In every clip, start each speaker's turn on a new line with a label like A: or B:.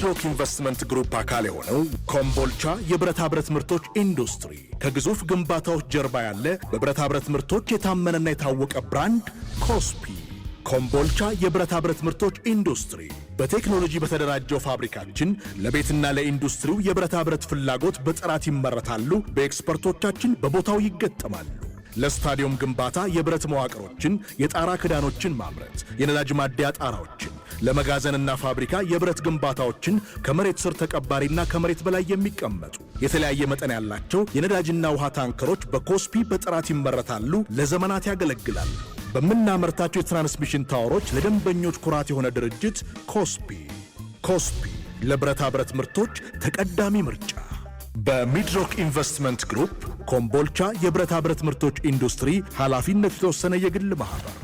A: የሚድሮክ ኢንቨስትመንት ግሩፕ አካል የሆነው ኮምቦልቻ የብረታ ብረት ምርቶች ኢንዱስትሪ ከግዙፍ ግንባታዎች ጀርባ ያለ በብረታ ብረት ምርቶች የታመነና የታወቀ ብራንድ ኮስፒ። ኮምቦልቻ የብረታ ብረት ምርቶች ኢንዱስትሪ በቴክኖሎጂ በተደራጀው ፋብሪካችን ለቤትና ለኢንዱስትሪው የብረታ ብረት ፍላጎት በጥራት ይመረታሉ። በኤክስፐርቶቻችን በቦታው ይገጠማሉ። ለስታዲየም ግንባታ የብረት መዋቅሮችን፣ የጣራ ክዳኖችን ማምረት፣ የነዳጅ ማደያ ጣራዎችን፣ ለመጋዘንና ፋብሪካ የብረት ግንባታዎችን ከመሬት ስር ተቀባሪና ከመሬት በላይ የሚቀመጡ የተለያየ መጠን ያላቸው የነዳጅና ውሃ ታንከሮች በኮስፒ በጥራት ይመረታሉ፣ ለዘመናት ያገለግላሉ። በምናመርታቸው የትራንስሚሽን ታወሮች ለደንበኞች ኩራት የሆነ ድርጅት ኮስፒ። ኮስፒ ለብረታ ብረት ምርቶች ተቀዳሚ ምርጫ። በሚድሮክ ኢንቨስትመንት ግሩፕ ኮምቦልቻ የብረታ ብረት ምርቶች ኢንዱስትሪ ኃላፊነቱ የተወሰነ የግል ማህበር።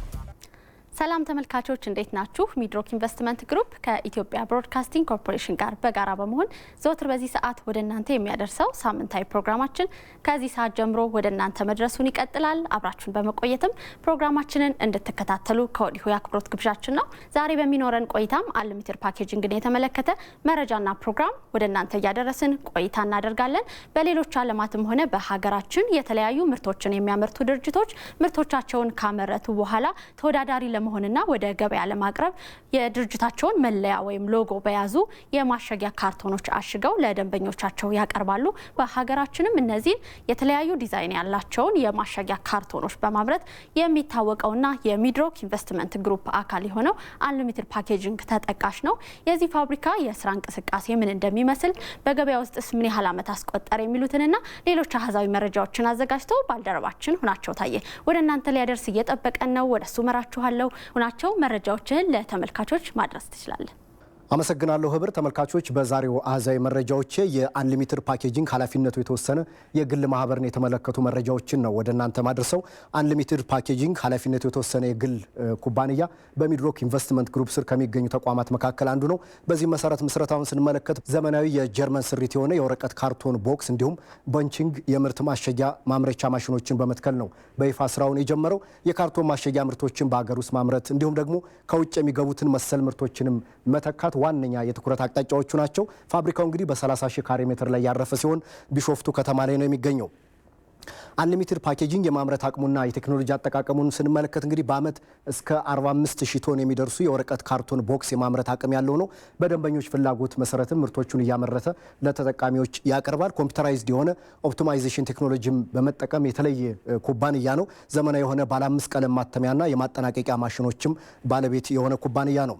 B: ሰላም ተመልካቾች እንዴት ናችሁ? ሚድሮክ ኢንቨስትመንት ግሩፕ ከኢትዮጵያ ብሮድካስቲንግ ኮርፖሬሽን ጋር በጋራ በመሆን ዘወትር በዚህ ሰዓት ወደ እናንተ የሚያደርሰው ሳምንታዊ ፕሮግራማችን ከዚህ ሰዓት ጀምሮ ወደ እናንተ መድረሱን ይቀጥላል። አብራችሁን በመቆየትም ፕሮግራማችንን እንድትከታተሉ ከወዲሁ የአክብሮት ግብዣችን ነው። ዛሬ በሚኖረን ቆይታም አንሊሚትድ ፓኬጂንግን የተመለከተ መረጃና ፕሮግራም ወደ እናንተ እያደረስን ቆይታ እናደርጋለን። በሌሎች ዓለማትም ሆነ በሀገራችን የተለያዩ ምርቶችን የሚያመርቱ ድርጅቶች ምርቶቻቸውን ካመረቱ በኋላ ተወዳዳሪ ሆነና ወደ ገበያ ለማቅረብ የድርጅታቸውን መለያ ወይም ሎጎ በያዙ የማሸጊያ ካርቶኖች አሽገው ለደንበኞቻቸው ያቀርባሉ። በሀገራችንም እነዚህን የተለያዩ ዲዛይን ያላቸውን የማሸጊያ ካርቶኖች በማምረት የሚታወቀውና የሚድሮክ ኢንቨስትመንት ግሩፕ አካል የሆነው አንሊሚትድ ፓኬጂንግ ተጠቃሽ ነው። የዚህ ፋብሪካ የስራ እንቅስቃሴ ምን እንደሚመስል፣ በገበያ ውስጥስ ምን ያህል ዓመት አስቆጠረ የሚሉትንና ሌሎች አሃዛዊ መረጃዎችን አዘጋጅቶ ባልደረባችን ሁናቸው ታየ ወደ እናንተ ሊያደርስ እየጠበቀን ነው። ወደሱ መራችኋለሁ። ሁናቸው መረጃዎችን ለተመልካቾች ማድረስ ትችላለን።
C: አመሰግናለሁ ህብር። ተመልካቾች በዛሬው አሃዛዊ መረጃዎቼ የአንሊሚትድ ፓኬጂንግ ኃላፊነቱ የተወሰነ የግል ማህበርን የተመለከቱ መረጃዎችን ነው ወደ እናንተ ማድረሰው። አንሊሚትድ ፓኬጂንግ ኃላፊነቱ የተወሰነ የግል ኩባንያ በሚድሮክ ኢንቨስትመንት ግሩፕ ስር ከሚገኙ ተቋማት መካከል አንዱ ነው። በዚህ መሰረት ምስረታውን ስንመለከት ዘመናዊ የጀርመን ስሪት የሆነ የወረቀት ካርቶን ቦክስ እንዲሁም በንቺንግ የምርት ማሸጊያ ማምረቻ ማሽኖችን በመትከል ነው በይፋ ስራውን የጀመረው። የካርቶን ማሸጊያ ምርቶችን በሀገር ውስጥ ማምረት እንዲሁም ደግሞ ከውጭ የሚገቡትን መሰል ምርቶችንም መተካት ዋነኛ የትኩረት አቅጣጫዎቹ ናቸው። ፋብሪካው እንግዲህ በ30,000 ካሬ ሜትር ላይ ያረፈ ሲሆን ቢሾፍቱ ከተማ ላይ ነው የሚገኘው። አንሊሚትድ ፓኬጂንግ የማምረት አቅሙና የቴክኖሎጂ አጠቃቀሙን ስንመለከት እንግዲህ በአመት እስከ 45,000 ቶን የሚደርሱ የወረቀት ካርቶን ቦክስ የማምረት አቅም ያለው ነው። በደንበኞች ፍላጎት መሰረትም ምርቶቹን እያመረተ ለተጠቃሚዎች ያቀርባል። ኮምፒውተራይዝድ የሆነ ኦፕቲማይዜሽን ቴክኖሎጂም በመጠቀም የተለየ ኩባንያ ነው። ዘመናዊ የሆነ ባለ 5 ቀለም ማተሚያና የማጠናቀቂያ ማሽኖችም ባለቤት የሆነ ኩባንያ ነው።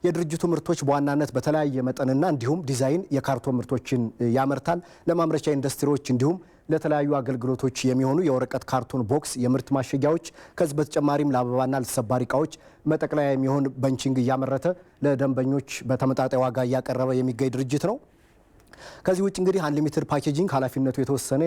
C: የድርጅቱ ምርቶች በዋናነት በተለያየ መጠንና እንዲሁም ዲዛይን የካርቶን ምርቶችን ያመርታል። ለማምረቻ ኢንዱስትሪዎች እንዲሁም ለተለያዩ አገልግሎቶች የሚሆኑ የወረቀት ካርቶን ቦክስ የምርት ማሸጊያዎች፣ ከዚህ በተጨማሪም ለአበባና ለተሰባሪ እቃዎች መጠቅለያ የሚሆን በንቺንግ እያመረተ ለደንበኞች በተመጣጣኝ ዋጋ እያቀረበ የሚገኝ ድርጅት ነው። ከዚህ ውጭ እንግዲህ አንሊሚትድ ፓኬጂንግ ኃላፊነቱ የተወሰነ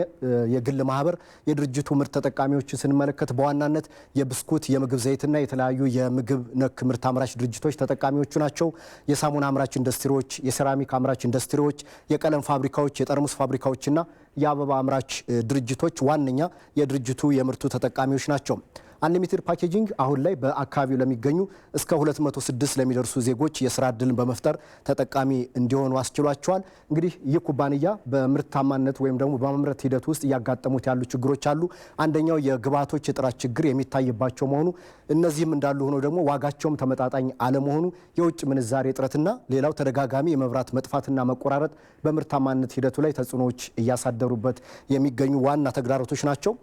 C: የግል ማህበር የድርጅቱ ምርት ተጠቃሚዎችን ስንመለከት በዋናነት የብስኩት፣ የምግብ ዘይትና የተለያዩ የምግብ ነክ ምርት አምራች ድርጅቶች ተጠቃሚዎቹ ናቸው። የሳሙና አምራች ኢንዱስትሪዎች፣ የሴራሚክ አምራች ኢንዱስትሪዎች፣ የቀለም ፋብሪካዎች፣ የጠርሙስ ፋብሪካዎችና የአበባ አምራች ድርጅቶች ዋነኛ የድርጅቱ የምርቱ ተጠቃሚዎች ናቸው። አንሊሚትድ ፓኬጂንግ አሁን ላይ በአካባቢው ለሚገኙ እስከ 206 ለሚደርሱ ዜጎች የስራ ዕድልን በመፍጠር ተጠቃሚ እንዲሆኑ አስችሏቸዋል። እንግዲህ ይህ ኩባንያ በምርታማነት ወይም ደግሞ በማምረት ሂደት ውስጥ እያጋጠሙት ያሉ ችግሮች አሉ። አንደኛው የግብዓቶች የጥራት ችግር የሚታይባቸው መሆኑ፣ እነዚህም እንዳሉ ሆኖ ደግሞ ዋጋቸውም ተመጣጣኝ አለመሆኑ፣ የውጭ ምንዛሬ እጥረትና ሌላው ተደጋጋሚ የመብራት መጥፋትና መቆራረጥ በምርታማነት ሂደቱ ላይ ተጽዕኖዎች እያሳደሩበት የሚገኙ ዋና ተግዳሮቶች ናቸው።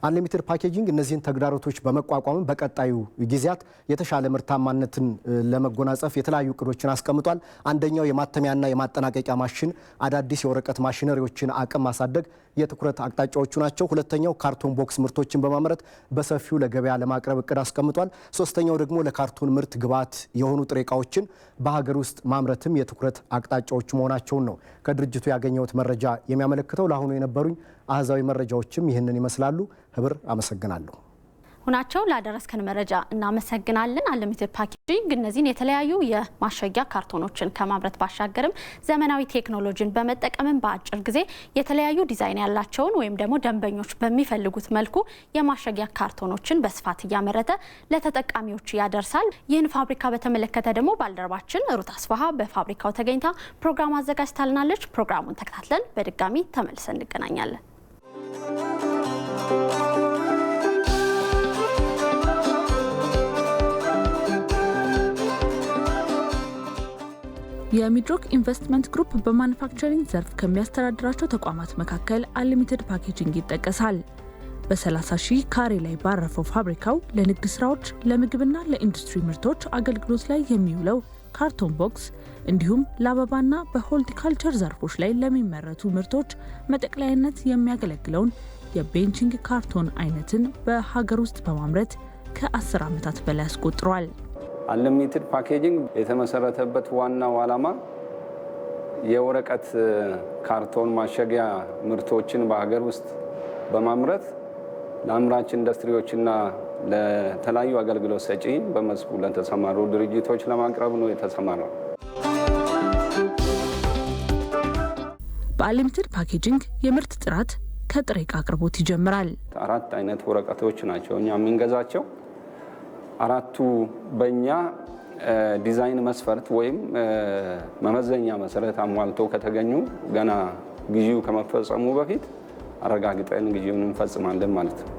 C: አንሊሚትድ ፓኬጂንግ እነዚህን ተግዳሮቶች በመቋቋም በቀጣዩ ጊዜያት የተሻለ ምርታማነትን ለመጎናጸፍ የተለያዩ እቅዶችን አስቀምጧል። አንደኛው የማተሚያና የማጠናቀቂያ ማሽን አዳዲስ የወረቀት ማሽነሪዎችን አቅም ማሳደግ የትኩረት አቅጣጫዎቹ ናቸው። ሁለተኛው ካርቶን ቦክስ ምርቶችን በማምረት በሰፊው ለገበያ ለማቅረብ እቅድ አስቀምጧል። ሶስተኛው ደግሞ ለካርቶን ምርት ግብዓት የሆኑ ጥሬ ዕቃዎችን በሀገር ውስጥ ማምረትም የትኩረት አቅጣጫዎቹ መሆናቸውን ነው ከድርጅቱ ያገኘሁት መረጃ የሚያመለክተው። ለአሁኑ የነበሩኝ አሃዛዊ መረጃዎችም ይህንን ይመስላሉ። ህብር አመሰግናለሁ።
B: ሁናቸው ላደረስከን መረጃ እናመሰግናለን። አንሊሚትድ ፓኬጂንግ እነዚህን የተለያዩ የማሸጊያ ካርቶኖችን ከማምረት ባሻገርም ዘመናዊ ቴክኖሎጂን በመጠቀም በአጭር ጊዜ የተለያዩ ዲዛይን ያላቸውን ወይም ደግሞ ደንበኞች በሚፈልጉት መልኩ የማሸጊያ ካርቶኖችን በስፋት እያመረተ ለተጠቃሚዎች ያደርሳል። ይህን ፋብሪካ በተመለከተ ደግሞ ባልደረባችን ሩት አስፋሃ በፋብሪካው ተገኝታ ፕሮግራም አዘጋጅታልናለች። ፕሮግራሙን ተከታትለን በድጋሚ ተመልሰን እንገናኛለን።
D: የሚድሮክ ኢንቨስትመንት ግሩፕ በማኑፋክቸሪንግ ዘርፍ ከሚያስተዳድራቸው ተቋማት መካከል አንሊሚትድ ፓኬጂንግ ይጠቀሳል። በ30,000 ካሬ ላይ ባረፈው ፋብሪካው ለንግድ ስራዎች፣ ለምግብና ለኢንዱስትሪ ምርቶች አገልግሎት ላይ የሚውለው ካርቶን ቦክስ እንዲሁም ለአበባና በሆርቲካልቸር ዘርፎች ላይ ለሚመረቱ ምርቶች መጠቅለያነት የሚያገለግለውን የቤንቺንግ ካርቶን አይነትን በሀገር ውስጥ በማምረት ከ10 ዓመታት በላይ አስቆጥሯል።
E: አንሊሚትድ ፓኬጂንግ የተመሰረተበት ዋናው ዓላማ የወረቀት ካርቶን ማሸጊያ ምርቶችን በሀገር ውስጥ በማምረት ለአምራች ኢንዱስትሪዎችና ለተለያዩ አገልግሎት ሰጪ በመስኩ ለተሰማሩ ድርጅቶች ለማቅረብ ነው የተሰማራው።
D: በአንሊሚትድ ፓኬጂንግ የምርት ጥራት ከጥሬ ዕቃ አቅርቦት ይጀምራል።
E: 4 አይነት ወረቀቶች ናቸው እኛ የምንገዛቸው። 4ቱ በእኛ ዲዛይን መስፈርት ወይም መመዘኛ መሰረት አሟልቶ ከተገኙ ገና ግዢው ከመፈጸሙ በፊት አረጋግጠን ግዢውን እንፈጽማለን ማለት ነው።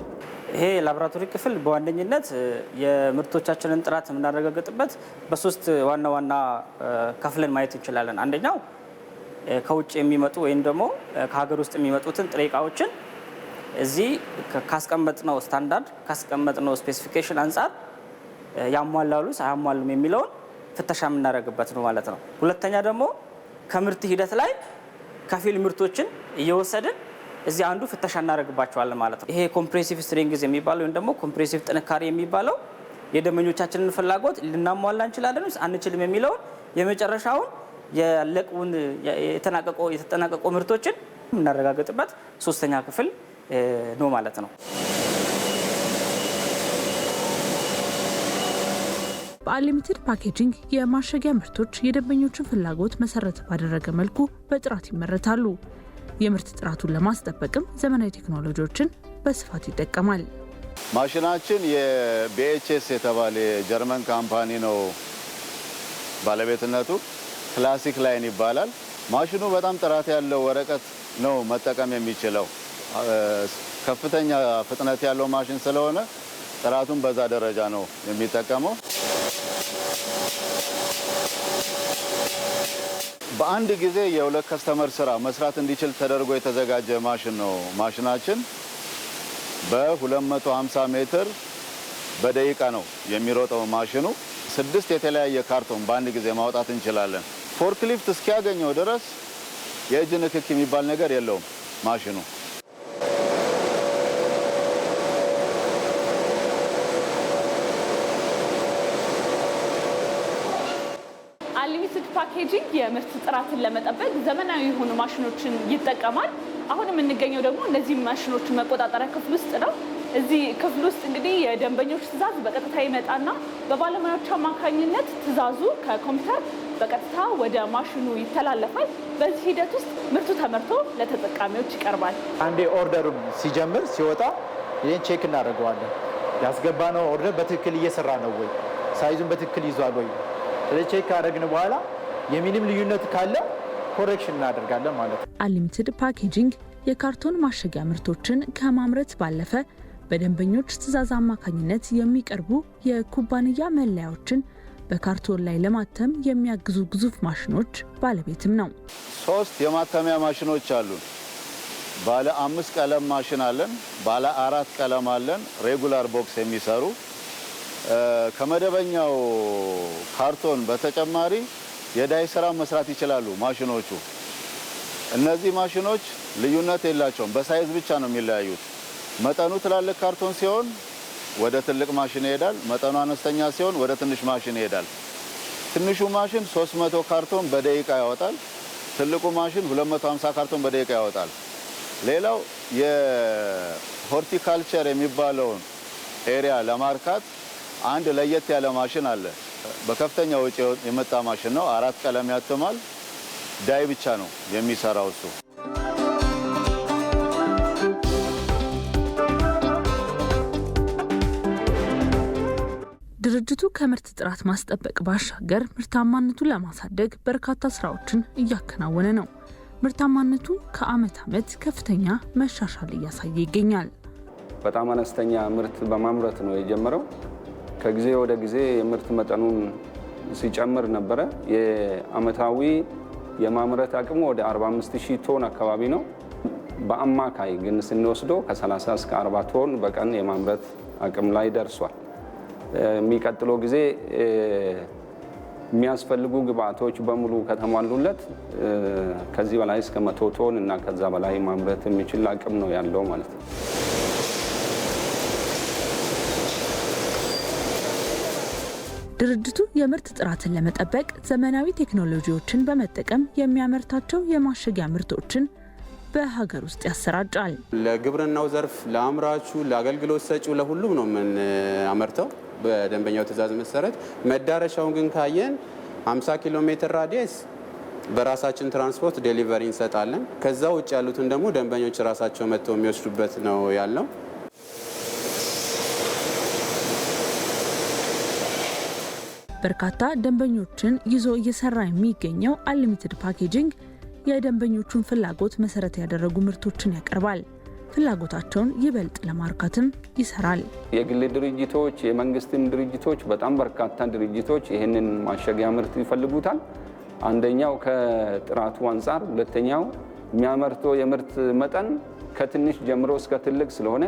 F: ይሄ ላቦራቶሪ ክፍል በዋነኝነት የምርቶቻችንን ጥራት የምናረጋግጥበት በሶስት ዋና ከፍለን ማየት እንችላለን። አንደኛው ከውጭ የሚመጡ ወይም ደግሞ ከሀገር ውስጥ የሚመጡትን ጥሬ ዕቃዎችን እዚህ ካስቀመጥነው ስታንዳርድ ካስቀመጥነው ስፔሲፊኬሽን አንጻር ያሟላሉ ሳያሟሉም የሚለውን ፍተሻ የምናደርግበት ነው ማለት ነው። ሁለተኛ ደግሞ ከምርት ሂደት ላይ ከፊል ምርቶችን እየወሰድን እዚህ አንዱ ፍተሻ እናደርግባቸዋለን ማለት ነው። ይሄ ኮምፕሬሲቭ ስትሬንግዝ የሚባለው ወይም ደግሞ ኮምፕሬሲቭ ጥንካሬ የሚባለው የደንበኞቻችንን ፍላጎት ልናሟላ እንችላለን ወይስ አንችልም የሚለውን የመጨረሻውን ያለቁን የተጠናቀቁ ምርቶችን የምናረጋግጥበት ሶስተኛ ክፍል ነው ማለት ነው።
D: በአንሊሚትድ ፓኬጂንግ የማሸጊያ ምርቶች የደንበኞችን ፍላጎት መሰረት ባደረገ መልኩ በጥራት ይመረታሉ። የምርት ጥራቱን ለማስጠበቅም ዘመናዊ ቴክኖሎጂዎችን በስፋት ይጠቀማል።
G: ማሽናችን የቢኤችኤስ የተባለ የጀርመን ካምፓኒ ነው ባለቤትነቱ። ክላሲክ ላይን ይባላል። ማሽኑ በጣም ጥራት ያለው ወረቀት ነው መጠቀም የሚችለው። ከፍተኛ ፍጥነት ያለው ማሽን ስለሆነ ጥራቱን በዛ ደረጃ ነው የሚጠቀመው። በአንድ ጊዜ የሁለት ከስተመር ስራ መስራት እንዲችል ተደርጎ የተዘጋጀ ማሽን ነው ማሽናችን። በ250 ሜትር በደቂቃ ነው የሚሮጠው ማሽኑ። 6 የተለያየ ካርቶን በአንድ ጊዜ ማውጣት እንችላለን። ፎርክሊፍት እስኪያገኘው ድረስ የእጅ ንክክ የሚባል ነገር የለውም ማሽኑ።
H: አንሊሚትድ ፓኬጂንግ የምርት ጥራትን ለመጠበቅ ዘመናዊ የሆኑ ማሽኖችን ይጠቀማል። አሁን የምንገኘው ደግሞ እነዚህ ማሽኖችን መቆጣጠሪያ ክፍል ውስጥ ነው። እዚህ ክፍል ውስጥ እንግዲህ የደንበኞች ትዕዛዝ በቀጥታ ይመጣና በባለሙያዎች አማካኝነት ትዕዛዙ ከኮምፒውተር በቀጥታ ወደ ማሽኑ ይተላለፋል። በዚህ ሂደት ውስጥ ምርቱ ተመርቶ ለተጠቃሚዎች ይቀርባል።
I: አንዴ ኦርደሩ ሲጀምር ሲወጣ ይህን ቼክ እናደርገዋለን። ያስገባነው ኦርደር በትክክል እየሰራ ነው ወይ፣ ሳይዙን በትክክል ይዟል ወይ። ስለዚህ ቼክ ካደረግን በኋላ የሚንም ልዩነት ካለ ኮሬክሽን እናደርጋለን ማለት ነው።
D: አንሊሚትድ ፓኬጂንግ የካርቶን ማሸጊያ ምርቶችን ከማምረት ባለፈ በደንበኞች ትዕዛዝ አማካኝነት የሚቀርቡ የኩባንያ መለያዎችን በካርቶን ላይ ለማተም የሚያግዙ ግዙፍ ማሽኖች ባለቤትም ነው።
G: 3 የማተሚያ ማሽኖች አሉን። ባለ 5 ቀለም ማሽን አለን፣ ባለ 4 ቀለም አለን፣ ሬጉላር ቦክስ የሚሰሩ። ከመደበኛው ካርቶን በተጨማሪ የዳይ ስራ መስራት ይችላሉ ማሽኖቹ። እነዚህ ማሽኖች ልዩነት የላቸውም፣ በሳይዝ ብቻ ነው የሚለያዩት። መጠኑ ትላልቅ ካርቶን ሲሆን ወደ ትልቅ ማሽን ይሄዳል። መጠኑ አነስተኛ ሲሆን ወደ ትንሽ ማሽን ይሄዳል። ትንሹ ማሽን 300 ካርቶን በደቂቃ ያወጣል። ትልቁ ማሽን 250 ካርቶን በደቂቃ ያወጣል። ሌላው የሆርቲካልቸር የሚባለውን ኤሪያ ለማርካት አንድ ለየት ያለ ማሽን አለ። በከፍተኛ ወጪ የመጣ ማሽን ነው። 4 ቀለም ያትማል። ዳይ ብቻ ነው የሚሰራው እሱ።
D: ድርጅቱ ከምርት ጥራት ማስጠበቅ ባሻገር ምርታማነቱን ለማሳደግ በርካታ ስራዎችን እያከናወነ ነው። ምርታማነቱ ከዓመት ዓመት ከፍተኛ መሻሻል እያሳየ ይገኛል።
E: በጣም አነስተኛ ምርት በማምረት ነው የጀመረው። ከጊዜ ወደ ጊዜ የምርት መጠኑን ሲጨምር ነበረ። የዓመታዊ የማምረት አቅሙ ወደ 45000 ቶን አካባቢ ነው። በአማካይ ግን ስንወስደው ከ30 እስከ 40 ቶን በቀን የማምረት አቅም ላይ ደርሷል። የሚቀጥለው ጊዜ የሚያስፈልጉ ግብአቶች በሙሉ ከተሟሉለት ከዚህ በላይ እስከ 100 ቶን እና ከዛ በላይ ማምረት የሚችል አቅም ነው ያለው ማለት ነው።
D: ድርጅቱ የምርት ጥራትን ለመጠበቅ ዘመናዊ ቴክኖሎጂዎችን በመጠቀም የሚያመርታቸው የማሸጊያ ምርቶችን በሀገር ውስጥ ያሰራጫል።
J: ለግብርናው ዘርፍ፣ ለአምራቹ፣ ለአገልግሎት ሰጪው ለሁሉም ነው የምናመርተው በደንበኛው ትዕዛዝ መሰረት። መዳረሻውን ግን ካየን 50 ኪሎ ሜትር ራዲየስ በራሳችን ትራንስፖርት ዴሊቨሪ እንሰጣለን። ከዛ ውጭ ያሉትን ደግሞ ደንበኞች ራሳቸው መጥተው የሚወስዱበት ነው ያለው።
D: በርካታ ደንበኞችን ይዞ እየሰራ የሚገኘው አንሊሚትድ ፓኬጂንግ የደንበኞቹን ፍላጎት መሰረት ያደረጉ ምርቶችን ያቀርባል። ፍላጎታቸውን ይበልጥ ለማርካትም ይሰራል።
E: የግል ድርጅቶች፣ የመንግስትም ድርጅቶች፣ በጣም በርካታ ድርጅቶች ይህንን ማሸጊያ ምርት ይፈልጉታል። አንደኛው ከጥራቱ አንጻር፣ ሁለተኛው የሚያመርተው የምርት መጠን ከትንሽ ጀምሮ እስከ ትልቅ ስለሆነ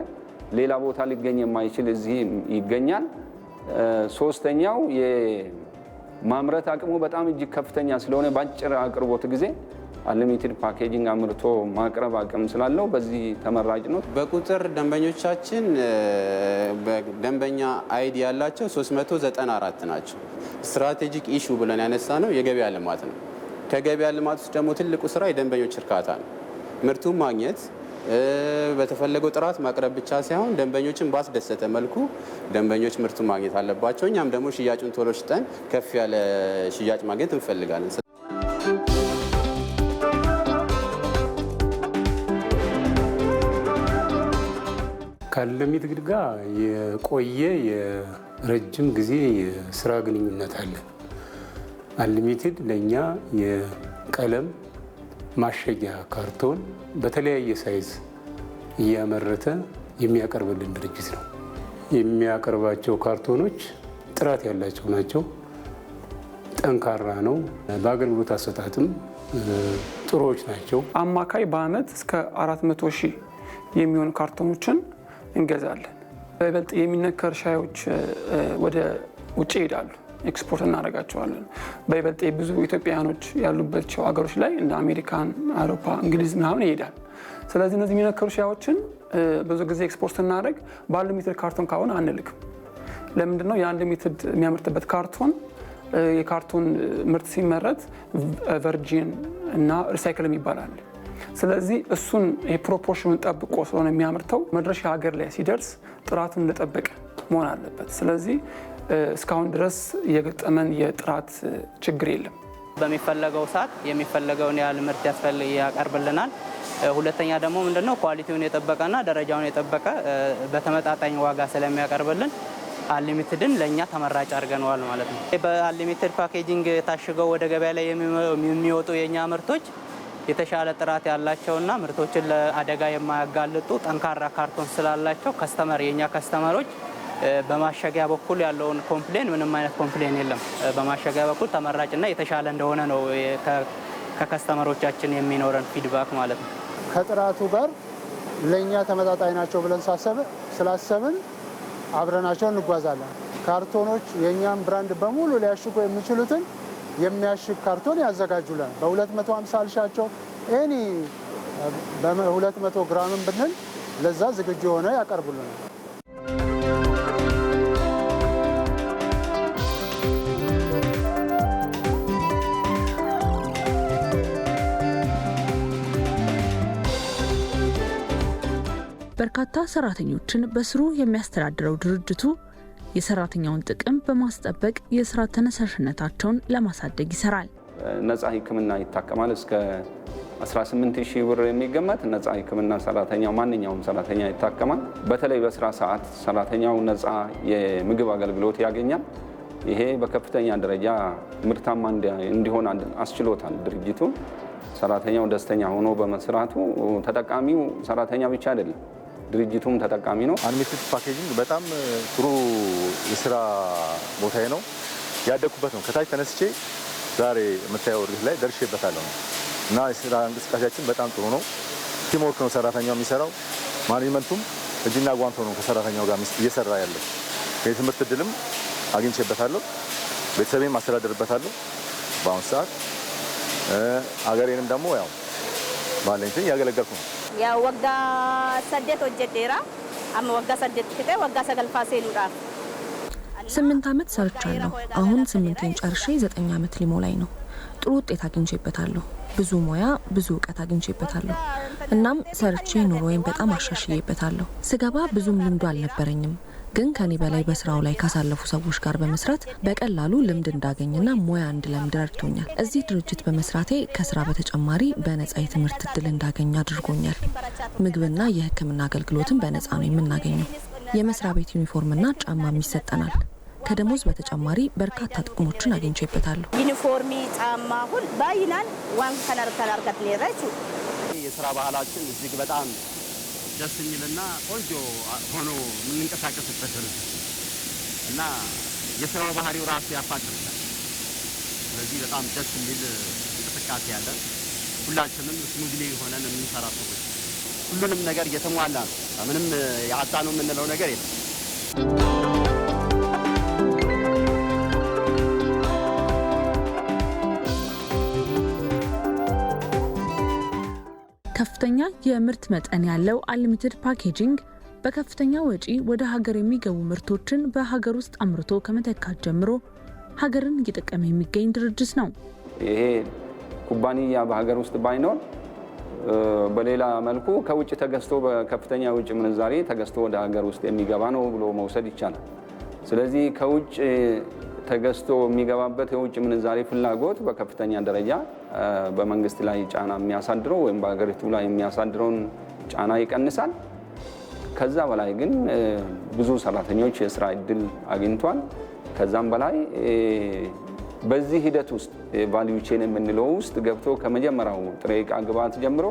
E: ሌላ ቦታ ሊገኝ የማይችል እዚህ ይገኛል። ሶስተኛው የማምረት አቅሙ በጣም እጅግ ከፍተኛ ስለሆነ በአጭር አቅርቦት ጊዜ አንሊሚትድ ፓኬጂንግ አምርቶ ማቅረብ አቅም ስላለው በዚህ ተመራጭ ነው።
J: በቁጥር ደንበኞቻችን በደንበኛ አይዲ ያላቸው 394 ናቸው። ስትራቴጂክ ኢሹ ብለን ያነሳ ነው የገበያ ልማት ነው። ከገበያ ልማት ውስጥ ደግሞ ትልቁ ስራ የደንበኞች እርካታ ነው። ምርቱን ማግኘት በተፈለገው ጥራት ማቅረብ ብቻ ሳይሆን ደንበኞችን ባስደሰተ መልኩ ደንበኞች ምርቱን ማግኘት አለባቸው። እኛም ደግሞ ሽያጩን ቶሎ ሽጠን ከፍ ያለ ሽያጭ ማግኘት እንፈልጋለን።
K: ከአንሊሚትድ ጋር የቆየ የረጅም ጊዜ የስራ ግንኙነት አለ። አንሊሚትድ ለእኛ የቀለም ማሸጊያ ካርቶን በተለያየ ሳይዝ እያመረተ የሚያቀርብልን ድርጅት ነው። የሚያቀርባቸው ካርቶኖች ጥራት ያላቸው ናቸው። ጠንካራ ነው። በአገልግሎት አሰጣጥም ጥሩዎች ናቸው።
L: አማካይ በአመት እስከ 400,000 የሚሆኑ ካርቶኖችን እንገዛለን። በይበልጥ የሚነከር ሻዮች ወደ ውጭ ይሄዳሉ፣ ኤክስፖርት እናደርጋቸዋለን። በይበልጥ ብዙ ኢትዮጵያውያኖች ያሉባቸው ሀገሮች ላይ እንደ አሜሪካን፣ አውሮፓ፣ እንግሊዝ ምናምን ይሄዳል። ስለዚህ እነዚህ የሚነከሩ ሻዮችን ብዙ ጊዜ ኤክስፖርት እናደርግ በአንሊሚትድ ካርቶን ካሁን አንልክም። ለምንድነው? የአንሊሚትድ የሚያመርትበት ካርቶን የካርቶን ምርት ሲመረት ቨርጂን እና ሪሳይክል ይባላል። ስለዚህ እሱን የፕሮፖርሽኑን ጠብቆ ስለሆነ የሚያመርተው መድረሻ ሀገር ላይ ሲደርስ ጥራቱን እንደጠበቀ መሆን አለበት። ስለዚህ እስካሁን ድረስ የገጠመን የጥራት ችግር የለም።
F: በሚፈለገው ሰዓት የሚፈለገውን ያህል ምርት ያቀርብልናል። ሁለተኛ ደግሞ ምንድነው ኳሊቲውን የጠበቀና ደረጃውን የጠበቀ በተመጣጣኝ ዋጋ ስለሚያቀርብልን አንሊሚትድን ለእኛ ተመራጭ አድርገነዋል ማለት ነው። በአንሊሚትድ ፓኬጂንግ ታሽገው ወደ ገበያ ላይ የሚወጡ የእኛ ምርቶች የተሻለ ጥራት ያላቸውና ምርቶችን ለአደጋ የማያጋልጡ ጠንካራ ካርቶን ስላላቸው የእኛ ከስተመሮች በማሸጊያ በኩል ያለውን ኮምፕሌን ምንም አይነት ኮምፕሌን የለም። በማሸጊያ በኩል ተመራጭና የተሻለ እንደሆነ ነው ከከስተመሮቻችን የሚኖረን ፊድባክ ማለት ነው።
M: ከጥራቱ ጋር ለእኛ ተመጣጣኝ ናቸው ብለን ስላሰብን አብረናቸው እንጓዛለን። ካርቶኖች የእኛም ብራንድ በሙሉ ሊያሽጉ የሚችሉትን የሚያሽግ ካርቶን ያዘጋጁልን። በ250 ልሻቸው ኤኒ በ200 ግራምን ብንል ለዛ ዝግጁ ሆነ ያቀርቡልናል።
D: በርካታ ሰራተኞችን በስሩ የሚያስተዳድረው ድርጅቱ የሰራተኛውን ጥቅም በማስጠበቅ የስራ ተነሳሽነታቸውን ለማሳደግ ይሰራል።
E: ነፃ ሕክምና ይታከማል። እስከ 18000 ብር የሚገመት ነፃ ሕክምና ሰራተኛው ማንኛውም ሰራተኛ ይታከማል። በተለይ በስራ ሰዓት ሰራተኛው ነፃ የምግብ አገልግሎት ያገኛል። ይሄ በከፍተኛ ደረጃ ምርታማ እንዲሆን አስችሎታል ድርጅቱ። ሰራተኛው ደስተኛ ሆኖ በመስራቱ ተጠቃሚው ሰራተኛ ብቻ አይደለም፣ ድርጅቱም ተጠቃሚ ነው።
G: አንሊሚትድ ፓኬጂንግ በጣም ጥሩ የስራ ቦታዬ ነው። ያደኩበት ነው። ከታች ተነስቼ ዛሬ የምታየው እርግጥ ላይ ደርሼበታለሁ እና የስራ እንቅስቃሴያችን በጣም ጥሩ ነው። ቲም ወርክ ነው ሰራተኛው የሚሰራው። ማኔጅመንቱም እጅና ጓንት ነው ከሰራተኛው ጋር እየሰራ ያለው። የትምህርት እድልም አግኝቼበታለሁ። ቤተሰቤን ማስተዳደርበታለሁ በአሁኑ ሰዓት። አገሬንም ደግሞ ያው ባለኝ እያገለገልኩ ነው።
N: ያ ወጋ ሰደት ወጀዴራ አማ ወጋ ሰደት ከተ ወጋ ሰገልፋ ሴሉዳፍ
O: 8 ዓመት ሰርቻለሁ። አሁን 8ን ጨርሼ 9 ዓመት ሊሞላኝ ነው። ጥሩ ውጤት አግኝቼበታለሁ። ብዙ ሙያ፣ ብዙ እውቀት አግኝቼበታለሁ። እናም ሰርቼ ኑሮዬን በጣም አሻሽዬበታለሁ። ስገባ ብዙም ልምዱ አልነበረኝም፣ ግን ከኔ በላይ በስራው ላይ ካሳለፉ ሰዎች ጋር በመስራት በቀላሉ ልምድ እንዳገኝና ሙያ እንድለምድ ረድቶኛል። እዚህ ድርጅት በመስራቴ ከስራ በተጨማሪ በነፃ የትምህርት እድል እንዳገኝ አድርጎኛል። ምግብና የሕክምና አገልግሎትን በነፃ ነው የምናገኘው። የመስሪያ ቤት ዩኒፎርምና ጫማም ይሰጠናል። ከደሞዝ በተጨማሪ በርካታ ጥቅሞችን አግኝቼበታለሁ።
N: ዩኒፎርሚ ጫማ ሁሉ ባይናን ዋን ከናርካት ለራቹ
P: የስራ ባህላችን እጅግ በጣም ደስ የሚልና ቆንጆ ሆኖ የምንንቀሳቀስበት እና የስራው ባህሪው ራሱ ያፋጥራል። ስለዚህ በጣም ደስ የሚል እንቅስቃሴ ያለ ሁላችንም ስሙዝሊ ሆነን የምንሰራ ሰዎች ሁሉንም ነገር እየተሟላ ነው። ምንም ያጣነው የምንለው ነገር የለም።
D: ከፍተኛ የምርት መጠን ያለው አንሊሚትድ ፓኬጂንግ በከፍተኛ ወጪ ወደ ሀገር የሚገቡ ምርቶችን በሀገር ውስጥ አምርቶ ከመተካት ጀምሮ ሀገርን እየጠቀመ የሚገኝ ድርጅት ነው።
E: ይሄ ኩባንያ በሀገር ውስጥ ባይኖር በሌላ መልኩ ከውጭ ተገዝቶ በከፍተኛ ውጭ ምንዛሬ ተገዝቶ ወደ ሀገር ውስጥ የሚገባ ነው ብሎ መውሰድ ይቻላል። ስለዚህ ከውጭ ተገዝቶ የሚገባበት የውጭ ምንዛሬ ፍላጎት በከፍተኛ ደረጃ በመንግስት ላይ ጫና የሚያሳድረው ወይም በሀገሪቱ ላይ የሚያሳድረውን ጫና ይቀንሳል። ከዛ በላይ ግን ብዙ ሰራተኞች የስራ እድል አግኝቷል። ከዛም በላይ በዚህ ሂደት ውስጥ ቫልዩ ቼን የምንለው ውስጥ ገብቶ ከመጀመሪያው ጥሬ ዕቃ ግብዓት ጀምሮ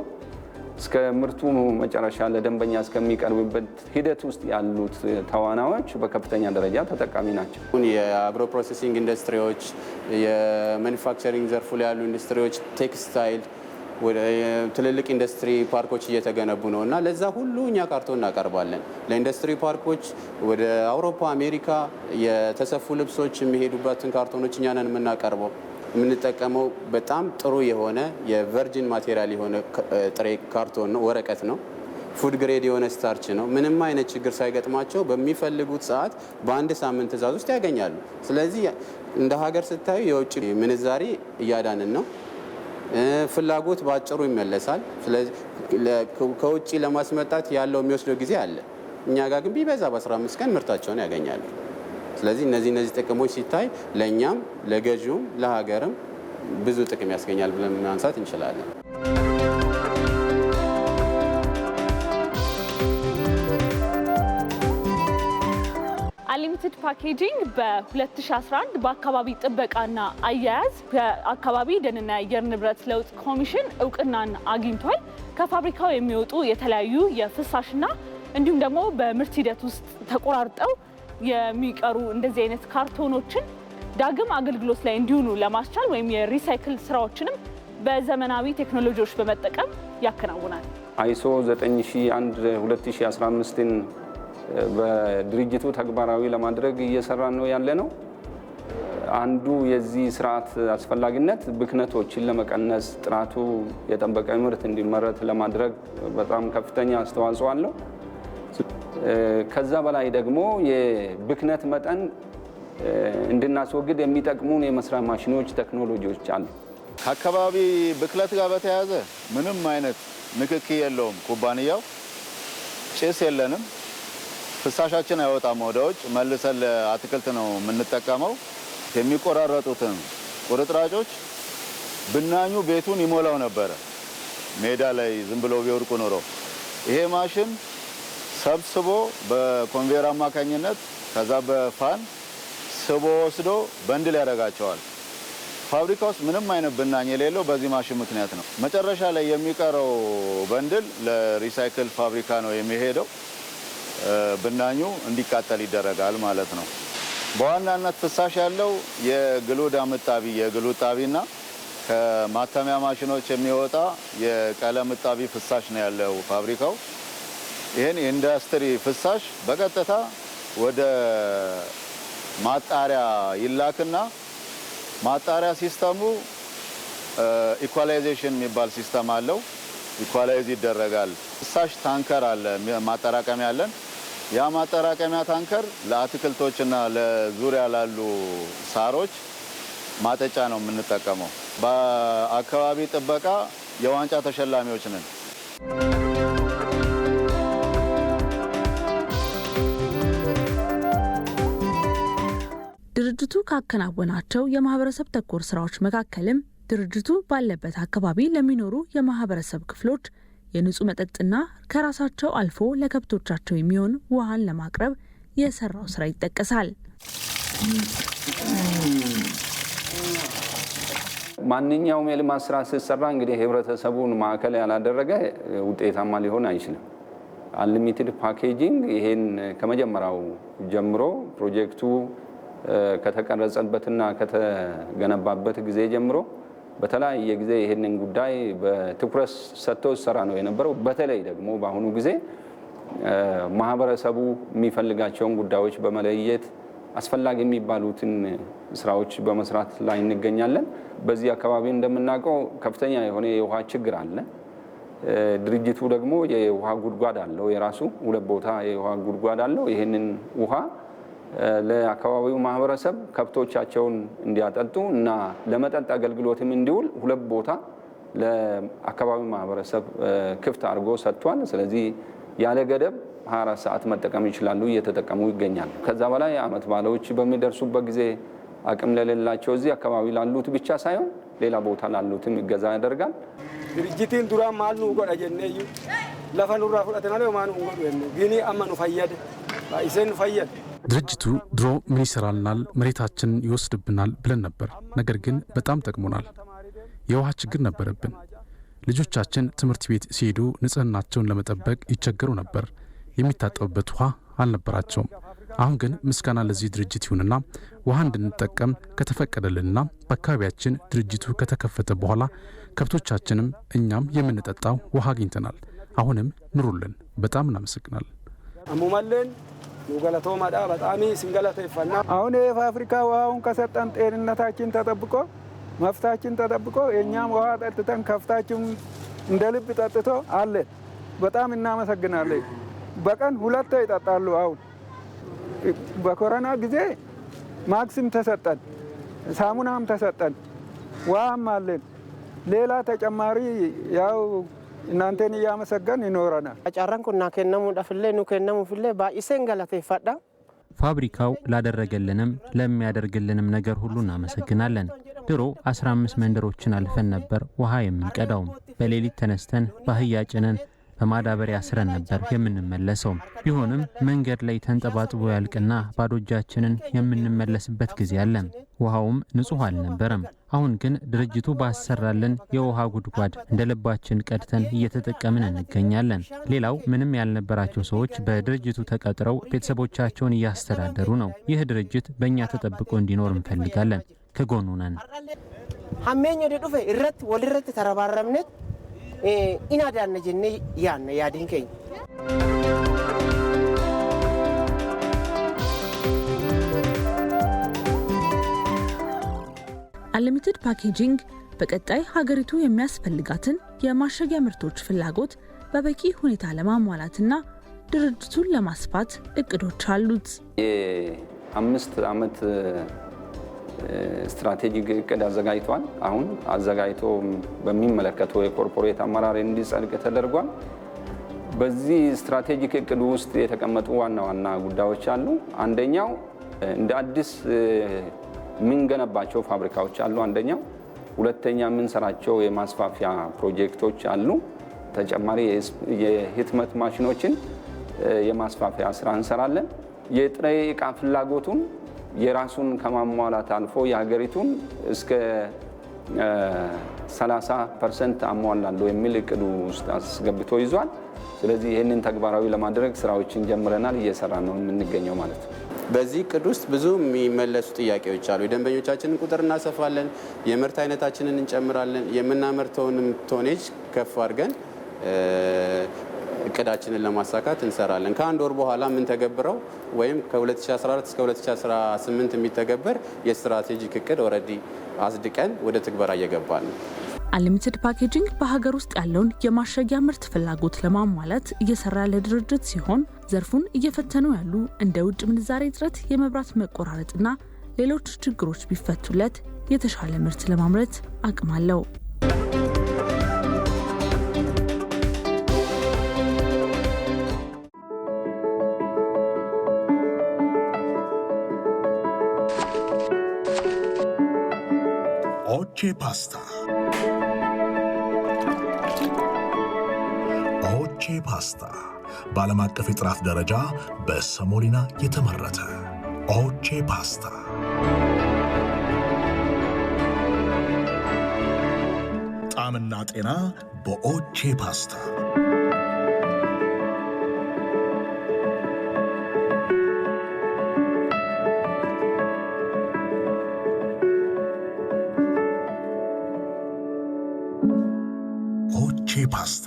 E: እስከ ምርቱ መጨረሻ ለደንበኛ እስከሚቀርብበት ሂደት ውስጥ ያሉት ተዋናዮች በከፍተኛ ደረጃ ተጠቃሚ ናቸው።
J: የአግሮ ፕሮሰሲንግ ኢንዱስትሪዎች፣ የማኑፋክቸሪንግ ዘርፉ ላይ ያሉ ኢንዱስትሪዎች፣ ቴክስታይል፣ ትልልቅ ኢንዱስትሪ ፓርኮች እየተገነቡ ነው እና ለዛ ሁሉ እኛ ካርቶን እናቀርባለን። ለኢንዱስትሪ ፓርኮች ወደ አውሮፓ፣ አሜሪካ የተሰፉ ልብሶች የሚሄዱበትን ካርቶኖች እኛ ነን የምናቀርበው። የምንጠቀመው በጣም ጥሩ የሆነ የቨርጂን ማቴሪያል የሆነ ጥሬ ካርቶን ነው፣ ወረቀት ነው። ፉድ ግሬድ የሆነ ስታርች ነው። ምንም አይነት ችግር ሳይገጥማቸው በሚፈልጉት ሰዓት በአንድ ሳምንት ትዕዛዝ ውስጥ ያገኛሉ። ስለዚህ እንደ ሀገር ስታዩ የውጭ ምንዛሪ እያዳንን ነው። ፍላጎት በአጭሩ ይመለሳል። ስለዚህ ከውጭ ለማስመጣት ያለው የሚወስደው ጊዜ አለ። እኛ ጋር ግን ቢበዛ በ15 ቀን ምርታቸውን ያገኛሉ። ስለዚህ እነዚህ ጥቅሞች ሲታይ ለእኛም ለገዢውም ለሀገርም ብዙ ጥቅም ያስገኛል ብለን ማንሳት እንችላለን።
H: አንሊሚትድ ፓኬጂንግ በ2011 በአካባቢ ጥበቃና አያያዝ በአካባቢ ደንና የአየር ንብረት ለውጥ ኮሚሽን እውቅናን አግኝቷል። ከፋብሪካው የሚወጡ የተለያዩ የፍሳሽና እንዲሁም ደግሞ በምርት ሂደት ውስጥ ተቆራርጠው የሚቀሩ እንደዚህ አይነት ካርቶኖችን ዳግም አገልግሎት ላይ እንዲውሉ ለማስቻል ወይም የሪሳይክል ስራዎችንም በዘመናዊ ቴክኖሎጂዎች በመጠቀም ያከናውናል።
E: አይሶ 9001/2015ን በድርጅቱ ተግባራዊ ለማድረግ እየሰራን ነው ያለ ነው። አንዱ የዚህ ስርዓት አስፈላጊነት ብክነቶችን ለመቀነስ ጥራቱ የጠበቀ ምርት እንዲመረት ለማድረግ በጣም ከፍተኛ አስተዋጽኦ አለው። ከዛ በላይ ደግሞ የብክነት መጠን እንድናስወግድ የሚጠቅሙን የመስሪያ ማሽኖች፣ ቴክኖሎጂዎች አሉ።
G: ከአካባቢ ብክለት ጋር በተያያዘ ምንም አይነት ንክኪ የለውም ኩባንያው። ጭስ የለንም። ፍሳሻችን አይወጣም ወደ ውጭ፣ መልሰን ለአትክልት ነው የምንጠቀመው። የሚቆራረጡትን ቁርጥራጮች ብናኙ ቤቱን ይሞላው ነበረ ሜዳ ላይ ዝም ብሎ ቢወርቁ ኖሮ። ይሄ ማሽን ሰብስቦ በኮንቬየር አማካኝነት ከዛ በፋን ስቦ ወስዶ በንድል ያደርጋቸዋል። ፋብሪካ ውስጥ ምንም አይነት ብናኝ የሌለው በዚህ ማሽን ምክንያት ነው። መጨረሻ ላይ የሚቀረው በንድል ለሪሳይክል ፋብሪካ ነው የሚሄደው። ብናኙ እንዲቃጠል ይደረጋል ማለት ነው። በዋናነት ፍሳሽ ያለው የግሉድ አምጣቢ የግሉድ ጣቢና ከማተሚያ ማሽኖች የሚወጣ የቀለም ጣቢ ፍሳሽ ነው ያለው ፋብሪካው። ይሄን የኢንዱስትሪ ፍሳሽ በቀጥታ ወደ ማጣሪያ ይላክና ማጣሪያ ሲስተሙ ኢኳላይዜሽን የሚባል ሲስተም አለው። ኢኳላይዝ ይደረጋል። ፍሳሽ ታንከር አለ፣ ማጠራቀሚያ አለን። ያ ማጠራቀሚያ ታንከር ለአትክልቶችና ለዙሪያ ላሉ ሳሮች ማጠጫ ነው የምንጠቀመው። በአካባቢ ጥበቃ የዋንጫ ተሸላሚዎች ነን።
D: ድርጅቱ ካከናወናቸው የማህበረሰብ ተኮር ስራዎች መካከልም ድርጅቱ ባለበት አካባቢ ለሚኖሩ የማህበረሰብ ክፍሎች የንጹህ መጠጥና ከራሳቸው አልፎ ለከብቶቻቸው የሚሆን ውሃን ለማቅረብ የሰራው ስራ ይጠቀሳል።
E: ማንኛውም የልማት ስራ ሲሰራ እንግዲህ ህብረተሰቡን ማዕከል ያላደረገ ውጤታማ ሊሆን አይችልም። አንሊሚትድ ፓኬጂንግ ይሄን ከመጀመሪያው ጀምሮ ፕሮጀክቱ ከተቀረጸበትና ከተገነባበት ጊዜ ጀምሮ በተለያየ ጊዜ ይሄንን ጉዳይ በትኩረት ሰጥቶ ሰራ ነው የነበረው። በተለይ ደግሞ በአሁኑ ጊዜ ማህበረሰቡ የሚፈልጋቸውን ጉዳዮች በመለየት አስፈላጊ የሚባሉትን ስራዎች በመስራት ላይ እንገኛለን። በዚህ አካባቢ እንደምናውቀው ከፍተኛ የሆነ የውሃ ችግር አለ። ድርጅቱ ደግሞ የውሃ ጉድጓድ አለው፣ የራሱ 2 ቦታ የውሃ ጉድጓድ አለው። ይሄንን ውሃ ለአካባቢው ማህበረሰብ ከብቶቻቸውን እንዲያጠጡ እና ለመጠጥ አገልግሎትም እንዲውል 2 ቦታ ለአካባቢው ማህበረሰብ ክፍት አድርጎ ሰጥቷል። ስለዚህ ያለ ገደብ 24 ሰዓት መጠቀም ይችላሉ፣ እየተጠቀሙ ይገኛሉ። ከዛ በላይ አመት ባለዎች በሚደርሱበት ጊዜ አቅም ለሌላቸው እዚህ አካባቢ ላሉት ብቻ ሳይሆን ሌላ ቦታ ላሉትም ይገዛ ያደርጋል።
Q: ድርጅቲን ዱራ ማልኑ ጎዳ ጀነዩ ለፈኑራ ፍለተናለ ማኑ ጎዳ ግን አማኑ ፈየደ ባይሰን ፈየደ
R: ድርጅቱ ድሮ ምን ይሰራልናል፣ መሬታችንን ይወስድብናል ብለን ነበር። ነገር ግን በጣም ጠቅሞናል። የውሃ ችግር ነበረብን። ልጆቻችን ትምህርት ቤት ሲሄዱ ንጽህናቸውን ለመጠበቅ ይቸገሩ ነበር። የሚታጠቡበት ውሃ አልነበራቸውም። አሁን ግን ምስጋና ለዚህ ድርጅት ይሁንና ውሃ እንድንጠቀም ከተፈቀደልንና በአካባቢያችን ድርጅቱ ከተከፈተ በኋላ ከብቶቻችንም እኛም የምንጠጣው ውሃ አግኝተናል። አሁንም ኑሩልን። በጣም እናመሰግናለን።
Q: አሙማለን ኑገለቶማዳ በጣም ሲንገለተ ይፈና አሁን የፋብሪካ ውሃውን ከሰጠን ጤንነታችን ተጠብቆ መፍታችን ተጠብቆ የኛም ውሃ ጠጥተን ከፍታችን እንደ ልብ ጠጥቶ አለ። በጣም እናመሰግናለን። በቀን 2 ይጠጣሉ። አሁን በኮሮና ጊዜ ማክስም ተሰጠን፣ ሳሙናም ተሰጠን፣ ውሃም አለን። ሌላ ተጨማሪ ያው እናንተን እያመሰገን ይኖረናል።
S: አጫራንኩና ከነሙ ዳፍለ ነው ከነሙ ፍለ ባይሰን ገለተ ይፈዳ
T: ፋብሪካው ላደረገልንም ለሚያደርግልንም ነገር ሁሉ እናመሰግናለን። ድሮ 15 መንደሮችን አልፈን ነበር ውሃ የምንቀዳው። በሌሊት ተነስተን ባህያ ጭነን በማዳበሪያ ስረን ነበር የምንመለሰው። ቢሆንም መንገድ ላይ ተንጠባጥቦ ያልቅና ባዶ እጃችንን የምንመለስበት ጊዜ አለ። ውሃውም ንጹህ አልነበረም። አሁን ግን ድርጅቱ ባሰራልን የውሃ ጉድጓድ እንደ ልባችን ቀድተን እየተጠቀምን እንገኛለን። ሌላው ምንም ያልነበራቸው ሰዎች በድርጅቱ ተቀጥረው ቤተሰቦቻቸውን እያስተዳደሩ ነው። ይህ ድርጅት በእኛ ተጠብቆ እንዲኖር እንፈልጋለን። ከጎኑ ነን።
S: ሐሜኞ ዲዱፈ እረት ወልረት ተረባረምነት ኢናዳነ ጀነ ያነ ያዲንከኝ
D: አንሊሚትድ ፓኬጂንግ በቀጣይ ሀገሪቱ የሚያስፈልጋትን የማሸጊያ ምርቶች ፍላጎት በበቂ ሁኔታ ለማሟላትና ድርጅቱን ለማስፋት እቅዶች አሉት።
E: የ5 ዓመት ስትራቴጂክ እቅድ አዘጋጅቷል። አሁን አዘጋጅቶ በሚመለከተው የኮርፖሬት አመራር እንዲጸድቅ ተደርጓል። በዚህ ስትራቴጂክ እቅድ ውስጥ የተቀመጡ ዋና ዋና ጉዳዮች አሉ። አንደኛው እንደ አዲስ የምንገነባቸው ፋብሪካዎች አሉ አንደኛው። ሁለተኛ የምንሰራቸው የማስፋፊያ ፕሮጀክቶች አሉ። ተጨማሪ የህትመት ማሽኖችን የማስፋፊያ ስራ እንሰራለን። የጥሬ ዕቃ ፍላጎቱን የራሱን ከማሟላት አልፎ የሀገሪቱን እስከ 30% አሟላለሁ የሚል እቅዱ ውስጥ አስገብቶ ይዟል። ስለዚህ ይህንን ተግባራዊ ለማድረግ ስራዎችን ጀምረናል፣ እየሰራ ነው የምንገኘው ማለት ነው።
J: በዚህ እቅድ ውስጥ ብዙ የሚመለሱ ጥያቄዎች አሉ። የደንበኞቻችንን ቁጥር እናሰፋለን፣ የምርት አይነታችንን እንጨምራለን፣ የምናመርተውንም ቶኔጅ ከፍ አድርገን እቅዳችንን ለማሳካት እንሰራለን። ከአንድ ወር በኋላ የምንተገብረው ወይም ከ2014 እስከ 2018 የሚተገበር የስትራቴጂክ እቅድ ኦልሬዲ አጽድቀን ወደ ትግበራ እየገባን ነው።
D: አንሊሚትድ ፓኬጂንግ በሀገር ውስጥ ያለውን የማሸጊያ ምርት ፍላጎት ለማሟላት እየሰራ ያለ ድርጅት ሲሆን ዘርፉን እየፈተኑ ያሉ እንደ ውጭ ምንዛሬ እጥረት፣ የመብራት መቆራረጥና ሌሎች ችግሮች ቢፈቱለት የተሻለ ምርት ለማምረት አቅም አለው።
A: ኦቼ ፓስታ ኦቼ ፓስታ በዓለም አቀፍ የጥራት ደረጃ በሰሞሊና የተመረተ ኦቼ ፓስታ ጣዕምና ጤና በኦቼ ፓስታ። ኦቼ ፓስታ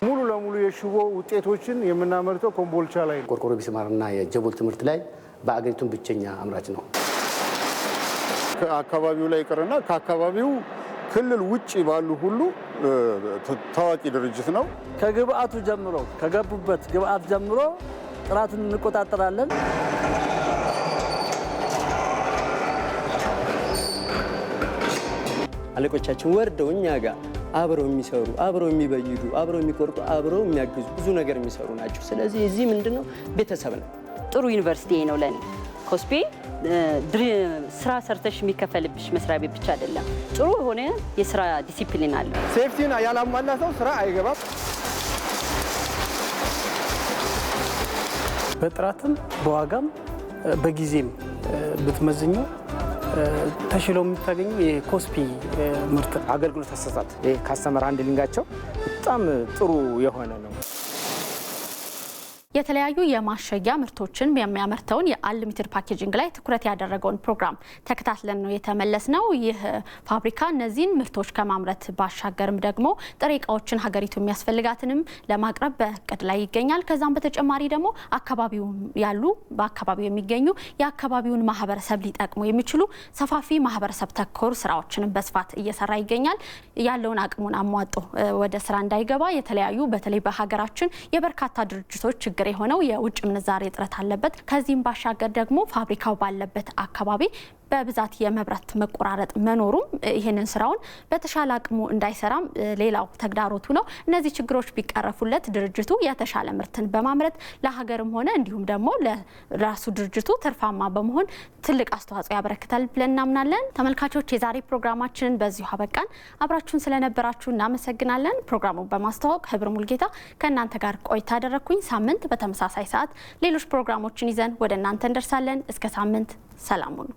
U: ሙሉ ለሙሉ የሽቦ ውጤቶችን የምናመርተው ኮምቦልቻ ላይ ነው።
V: ቆርቆሮ ቢስማርና የጀቦል ትምህርት ላይ በአገሪቱን ብቸኛ አምራች ነው።
U: ከአካባቢው ላይ ይቅርና ከአካባቢው ክልል ውጪ ባሉ ሁሉ ታዋቂ ድርጅት ነው።
W: ከግብአቱ ጀምሮ ከገቡበት ግብአት ጀምሮ ጥራቱን እንቆጣጠራለን።
X: አለቆቻችን ወርደው እኛ ጋር አብረው የሚሰሩ አብረው የሚበይዱ አብረው የሚቆርጡ አብረው የሚያግዙ ብዙ ነገር የሚሰሩ ናቸው። ስለዚህ እዚህ ምንድነው ቤተሰብ ነው።
Y: ጥሩ ዩኒቨርሲቲ ነው ለኔ ኮስፔ። ስራ ሰርተሽ የሚከፈልብሽ መስሪያ ቤት ብቻ አይደለም፣ ጥሩ የሆነ የስራ ዲሲፕሊን አለ።
U: ሴፍቲን ያላሟላ ሰው ስራ አይገባም።
W: በጥራትም በዋጋም በጊዜም ብትመዝኘው ተሽለው የምታገኙ የኮስፒ ምርት
I: አገልግሎት አሰጣጥ ካስተመር ሃንድሊንጋቸው በጣም ጥሩ የሆነ ነው።
B: የተለያዩ የማሸጊያ ምርቶችን የሚያመርተውን የአንሊሚትድ ፓኬጂንግ ላይ ትኩረት ያደረገውን ፕሮግራም ተከታትለን ነው የተመለስነው። ይህ ፋብሪካ እነዚህን ምርቶች ከማምረት ባሻገርም ደግሞ ጥሬ ዕቃዎችን ሀገሪቱ የሚያስፈልጋትንም ለማቅረብ በእቅድ ላይ ይገኛል። ከዛም በተጨማሪ ደግሞ አካባቢው ያሉ በአካባቢው የሚገኙ የአካባቢውን ማህበረሰብ ሊጠቅሙ የሚችሉ ሰፋፊ ማህበረሰብ ተኮር ስራዎችንም በስፋት እየሰራ ይገኛል። ያለውን አቅሙን አሟጦ ወደ ስራ እንዳይገባ የተለያዩ በተለይ በሀገራችን የበርካታ ድርጅቶች ችግር የሆነው የውጭ ምንዛሬ እጥረት አለበት። ከዚህም ባሻገር ደግሞ ፋብሪካው ባለበት አካባቢ በብዛት የመብራት መቆራረጥ መኖሩም ይህንን ስራውን በተሻለ አቅሙ እንዳይሰራም ሌላው ተግዳሮቱ ነው። እነዚህ ችግሮች ቢቀረፉለት ድርጅቱ የተሻለ ምርትን በማምረት ለሀገርም ሆነ እንዲሁም ደግሞ ለራሱ ድርጅቱ ትርፋማ በመሆን ትልቅ አስተዋጽኦ ያበረክታል ብለን እናምናለን። ተመልካቾች የዛሬ ፕሮግራማችንን በዚሁ አበቃን። አብራችሁን ስለነበራችሁ እናመሰግናለን። ፕሮግራሙን በማስተዋወቅ ህብር ሙልጌታ ከእናንተ ጋር ቆይታ አደረኩኝ። ሳምንት በተመሳሳይ ሰዓት ሌሎች ፕሮግራሞችን ይዘን ወደ እናንተ እንደርሳለን። እስከ ሳምንት ሰላም ሁኑ።